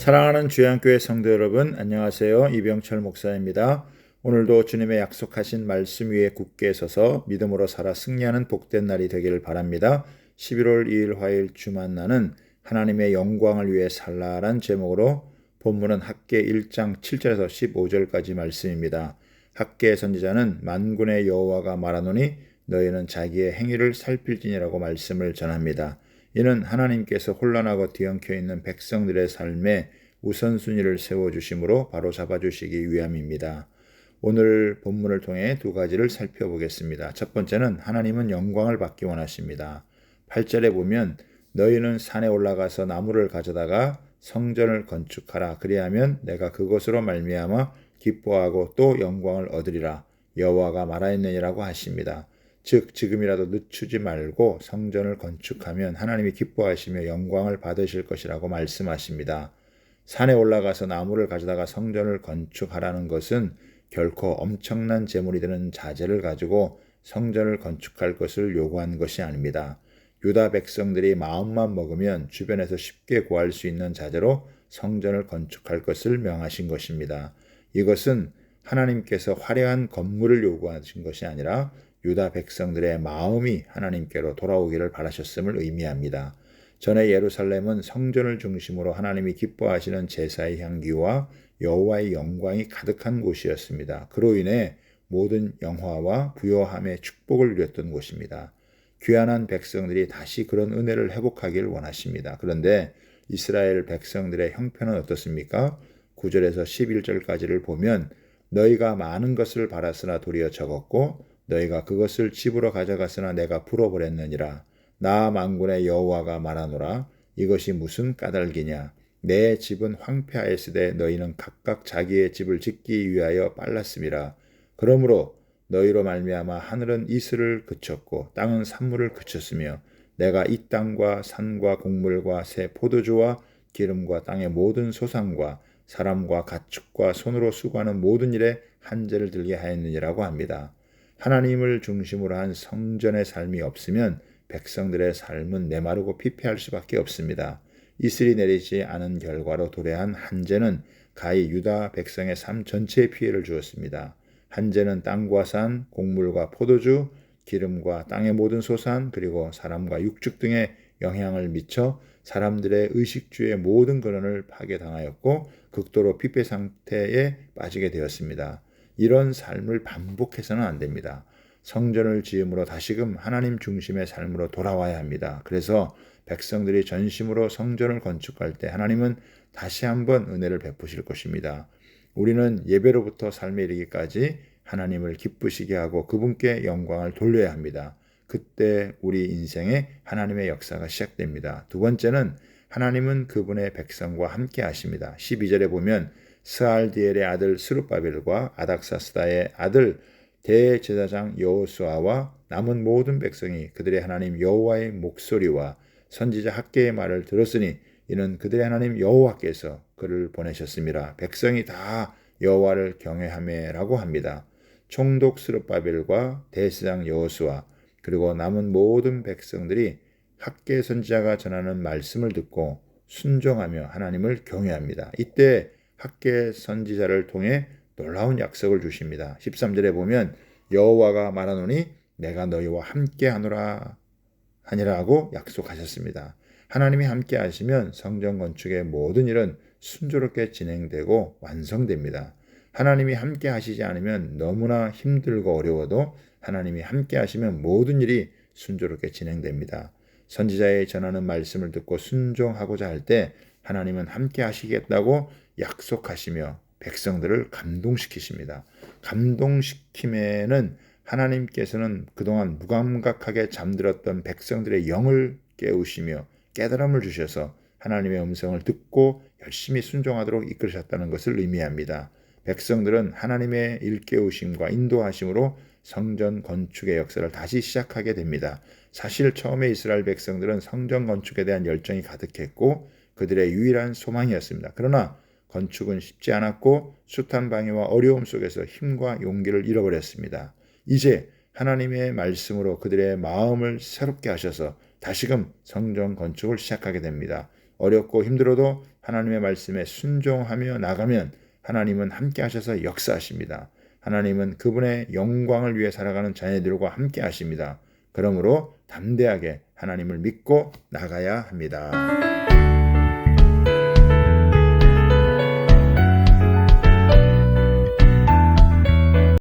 사랑하는 주양교회 성도 여러분, 안녕하세요. 이병철 목사입니다. 오늘도 주님의 약속하신 말씀 위에 굳게 서서 믿음으로 살아 승리하는 복된 날이 되기를 바랍니다. 11월 2일 화요일 주만나는 하나님의 영광을 위해 살라란 제목으로 본문은 학개 1장 7절에서 15절까지 말씀입니다. 학개 선지자는 만군의 여호와가 말하노니 너희는 자기의 행위를 살필지니라고 말씀을 전합니다. 이는 하나님께서 혼란하고 뒤엉켜 있는 백성들의 삶에 우선순위를 세워주심으로 바로 잡아주시기 위함입니다. 오늘 본문을 통해 두 가지를 살펴보겠습니다. 첫 번째는 하나님은 영광을 받기 원하십니다. 8절에 보면 너희는 산에 올라가서 나무를 가져다가 성전을 건축하라. 그리하면 내가 그것으로 말미암아 기뻐하고 또 영광을 얻으리라. 여호와가 말하였느니라고 하십니다. 즉 지금이라도 늦추지 말고 성전을 건축하면 하나님이 기뻐하시며 영광을 받으실 것이라고 말씀하십니다. 산에 올라가서 나무를 가져다가 성전을 건축하라는 것은 결코 엄청난 재물이 되는 자재를 가지고 성전을 건축할 것을 요구한 것이 아닙니다. 유다 백성들이 마음만 먹으면 주변에서 쉽게 구할 수 있는 자재로 성전을 건축할 것을 명하신 것입니다. 이것은 하나님께서 화려한 건물을 요구하신 것이 아니라 유다 백성들의 마음이 하나님께로 돌아오기를 바라셨음을 의미합니다. 전에 예루살렘은 성전을 중심으로 하나님이 기뻐하시는 제사의 향기와 여호와의 영광이 가득한 곳이었습니다. 그로 인해 모든 영화와 부요함의 축복을 누렸던 곳입니다. 귀환한 백성들이 다시 그런 은혜를 회복하기를 원하십니다. 그런데 이스라엘 백성들의 형편은 어떻습니까? 9절에서 11절까지를 보면 너희가 많은 것을 바랐으나 도리어 적었고 너희가 그것을 집으로 가져갔으나 내가 풀어버렸느니라. 나 만군의 여호와가 말하노라. 이것이 무슨 까닭이냐. 내 집은 황폐하였으되 너희는 각각 자기의 집을 짓기 위하여 빨랐음이라. 그러므로 너희로 말미암아 하늘은 이슬을 그쳤고 땅은 산물을 그쳤으며 내가 이 땅과 산과 곡물과 새 포도주와 기름과 땅의 모든 소산과 사람과 가축과 손으로 수고하는 모든 일에 한재를 들게 하였느니라고 합니다. 하나님을 중심으로 한 성전의 삶이 없으면 백성들의 삶은 메마르고 피폐할 수밖에 없습니다. 이슬이 내리지 않은 결과로 도래한 한재는 가히 유다 백성의 삶 전체에 피해를 주었습니다. 한재는 땅과 산, 곡물과 포도주, 기름과 땅의 모든 소산, 그리고 사람과 육축 등에 영향을 미쳐 사람들의 의식주의 모든 근원을 파괴당하였고 극도로 피폐 상태에 빠지게 되었습니다. 이런 삶을 반복해서는 안 됩니다. 성전을 지음으로 다시금 하나님 중심의 삶으로 돌아와야 합니다. 그래서 백성들이 전심으로 성전을 건축할 때 하나님은 다시 한번 은혜를 베푸실 것입니다. 우리는 예배로부터 삶에 이르기까지 하나님을 기쁘시게 하고 그분께 영광을 돌려야 합니다. 그때 우리 인생에 하나님의 역사가 시작됩니다. 두 번째는 하나님은 그분의 백성과 함께 하십니다. 12절에 보면 스알디엘의 아들 스룹바벨과 아닥사스다의 아들 대제사장 여호수아와 남은 모든 백성이 그들의 하나님 여호와의 목소리와 선지자 학개의 말을 들었으니 이는 그들의 하나님 여호와께서 그를 보내셨습니다. 백성이 다 여호와를 경외하매라고 합니다. 총독 스룹바벨과 대제사장 여호수아 그리고 남은 모든 백성들이 학개 선지자가 전하는 말씀을 듣고 순종하며 하나님을 경외합니다. 이때 학개 선지자를 통해 놀라운 약속을 주십니다. 13절에 보면 여호와가 말하노니 내가 너희와 함께 하노라 하니라고 약속하셨습니다. 하나님이 함께 하시면 성전 건축의 모든 일은 순조롭게 진행되고 완성됩니다. 하나님이 함께 하시지 않으면 너무나 힘들고 어려워도 하나님이 함께 하시면 모든 일이 순조롭게 진행됩니다. 선지자의 전하는 말씀을 듣고 순종하고자 할 때 하나님은 함께 하시겠다고 약속하시며 백성들을 감동시키십니다. 감동시킴에는 하나님께서는 그동안 무감각하게 잠들었던 백성들의 영을 깨우시며 깨달음을 주셔서 하나님의 음성을 듣고 열심히 순종하도록 이끌으셨다는 것을 의미합니다. 백성들은 하나님의 일깨우심과 인도하심으로 성전 건축의 역사를 다시 시작하게 됩니다. 사실 처음에 이스라엘 백성들은 성전 건축에 대한 열정이 가득했고 그들의 유일한 소망이었습니다. 그러나 건축은 쉽지 않았고 숱한 방해와 어려움 속에서 힘과 용기를 잃어버렸습니다. 이제 하나님의 말씀으로 그들의 마음을 새롭게 하셔서 다시금 성전 건축을 시작하게 됩니다. 어렵고 힘들어도 하나님의 말씀에 순종하며 나가면 하나님은 함께 하셔서 역사하십니다. 하나님은 그분의 영광을 위해 살아가는 자녀들과 함께 하십니다. 그러므로 담대하게 하나님을 믿고 나가야 합니다.